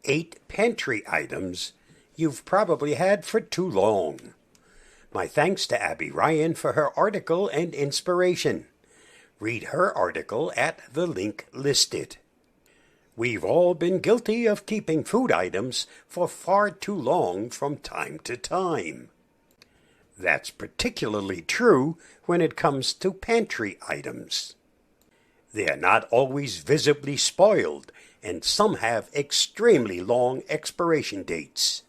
8 pantry items you've probably had for too long. My thanks to Abby Ryan for her article and inspiration. Read her article at the link listed. We've all been guilty of keeping food items for far too long from time to time. That's particularly true when it comes to pantry items. They are not always visibly spoiled, and some have extremely long expiration dates.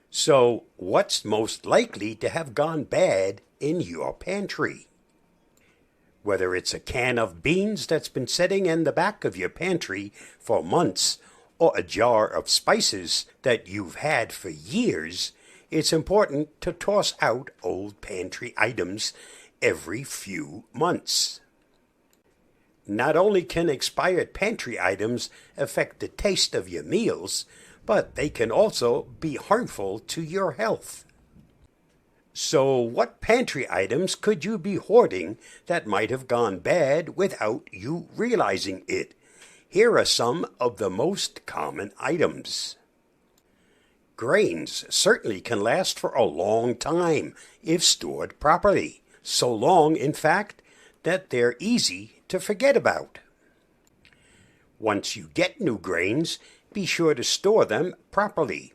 So, what's most likely to have gone bad in your pantry? Whether it's a can of beans that's been sitting in the back of your pantry for months, or a jar of spices that you've had for years, it's important to toss out old pantry items every few months. Not only can expired pantry items affect the taste of your meals, but they can also be harmful to your health. So what pantry items could you be hoarding that might have gone bad without you realizing it? Here are some of the most common items. Grains certainly can last for a long time if stored properly. So long, in fact, that they're easy to forget about. Once you get new grains, be sure to store them properly.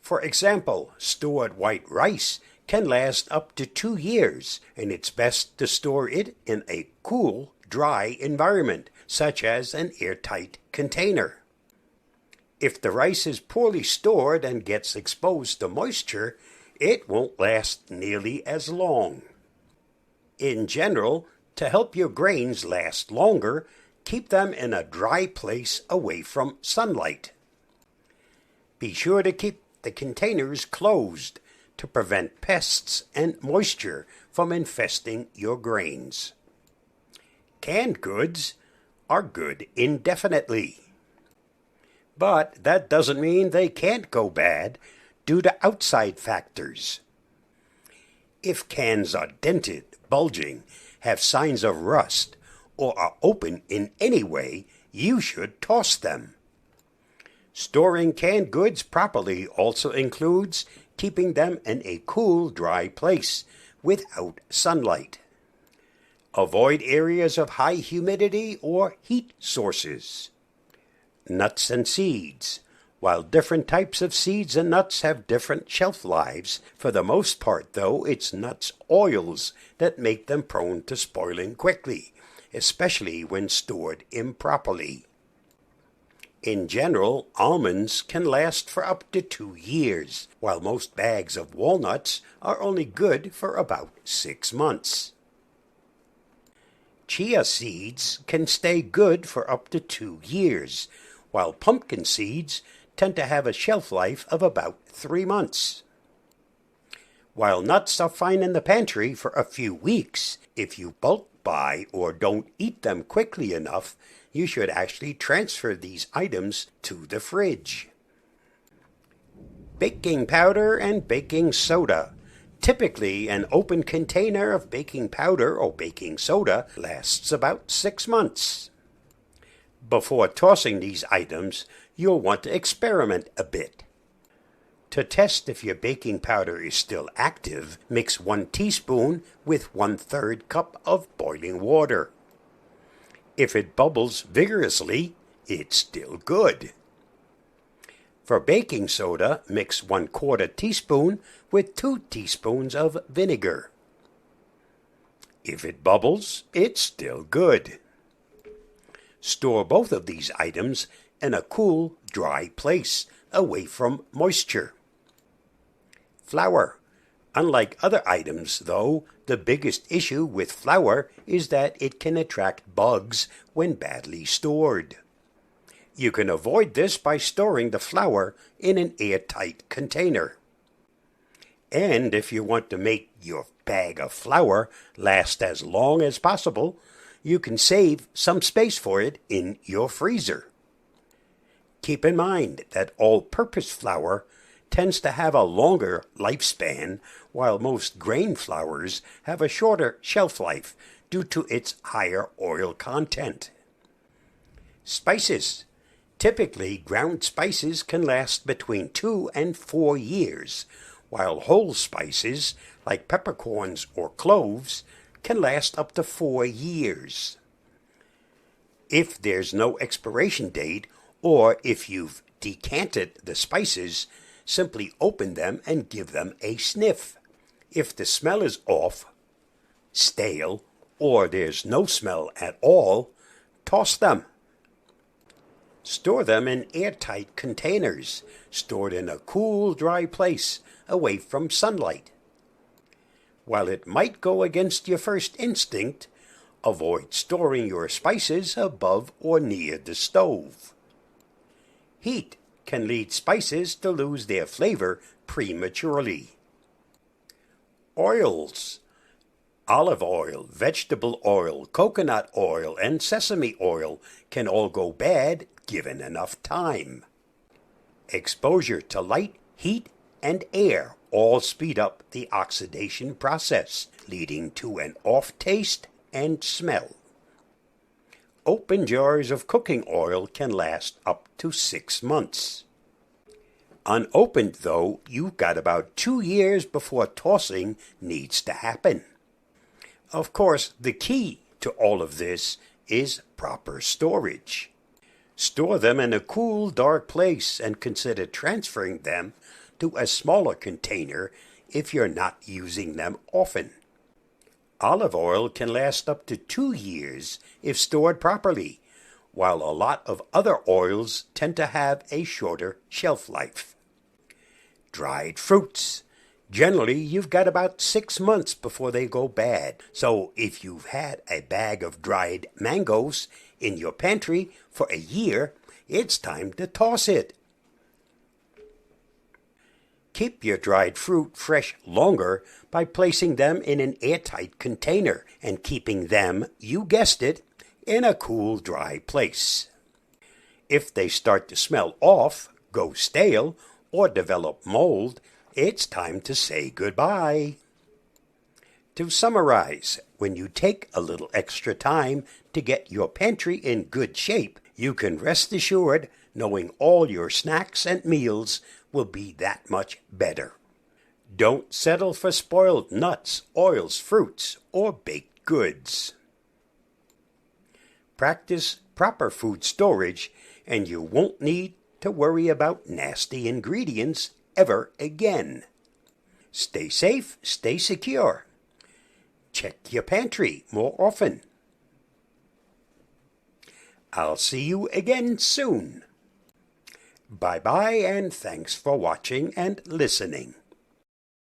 For example, stored white rice can last up to 2 years, and it's best to store it in a cool, dry environment, such as an airtight container. If the rice is poorly stored and gets exposed to moisture, it won't last nearly as long. In general, to help your grains last longer, keep them in a dry place away from sunlight. Be sure to keep the containers closed to prevent pests and moisture from infesting your grains. Canned goods are good indefinitely. But that doesn't mean they can't go bad due to outside factors. If cans are dented, bulging, have signs of rust, or are open in any way, you should toss them. Storing canned goods properly also includes keeping them in a cool, dry place without sunlight. Avoid areas of high humidity or heat sources. Nuts and seeds. While different types of seeds and nuts have different shelf lives, for the most part, though, it's nuts oils that make them prone to spoiling quickly, especially when stored improperly. In general, almonds can last for up to 2 years, while most bags of walnuts are only good for about 6 months. Chia seeds can stay good for up to 2 years, while pumpkin seeds tend to have a shelf life of about 3 months. While nuts are fine in the pantry for a few weeks, if you bulk buy or don't eat them quickly enough, you should actually transfer these items to the fridge. Baking powder and baking soda. Typically, an open container of baking powder or baking soda lasts about 6 months. Before tossing these items, you'll want to experiment a bit. To test if your baking powder is still active, mix 1 teaspoon with 1/3 cup of boiling water. If it bubbles vigorously, it's still good. For baking soda, mix 1/4 teaspoon with 2 teaspoons of vinegar. If it bubbles, it's still good. Store both of these items in a cool, dry place, away from moisture. Flour. Unlike other items, though, the biggest issue with flour is that it can attract bugs when badly stored. You can avoid this by storing the flour in an airtight container. And if you want to make your bag of flour last as long as possible, you can save some space for it in your freezer. Keep in mind that all-purpose flour tends to have a longer lifespan, while most grain flours have a shorter shelf life due to its higher oil content. Spices. Typically, ground spices can last between 2 and 4 years, while whole spices, like peppercorns or cloves, can last up to 4 years. If there's no expiration date, or if you've decanted the spices, simply open them and give them a sniff. If the smell is off, stale, or there's no smell at all, toss them. Store them in airtight containers, stored in a cool, dry place, away from sunlight. While it might go against your first instinct, avoid storing your spices above or near the stove. Heat can lead spices to lose their flavor prematurely. Oils. Olive oil, vegetable oil, coconut oil, and sesame oil can all go bad given enough time. Exposure to light, heat, and air all speed up the oxidation process, leading to an off taste and smell. Open jars of cooking oil can last up to 6 months. Unopened, though, you've got about 2 years before tossing needs to happen. Of course, the key to all of this is proper storage. Store them in a cool, dark place and consider transferring them to a smaller container if you're not using them often. Olive oil can last up to 2 years if stored properly, while a lot of other oils tend to have a shorter shelf life. Dried fruits. Generally, you've got about 6 months before they go bad. So if you've had a bag of dried mangoes in your pantry for a year, it's time to toss it. Keep your dried fruit fresh longer by placing them in an airtight container and keeping them, you guessed it, in a cool, dry place. If they start to smell off, go stale, or develop mold, it's time to say goodbye. To summarize, when you take a little extra time to get your pantry in good shape, you can rest assured knowing all your snacks and meals will be that much better. Don't settle for spoiled nuts, oils, fruits, or baked goods. Practice proper food storage, and you won't need to worry about nasty ingredients ever again. Stay safe, stay secure. Check your pantry more often. I'll see you again soon. Bye-bye, and thanks for watching and listening.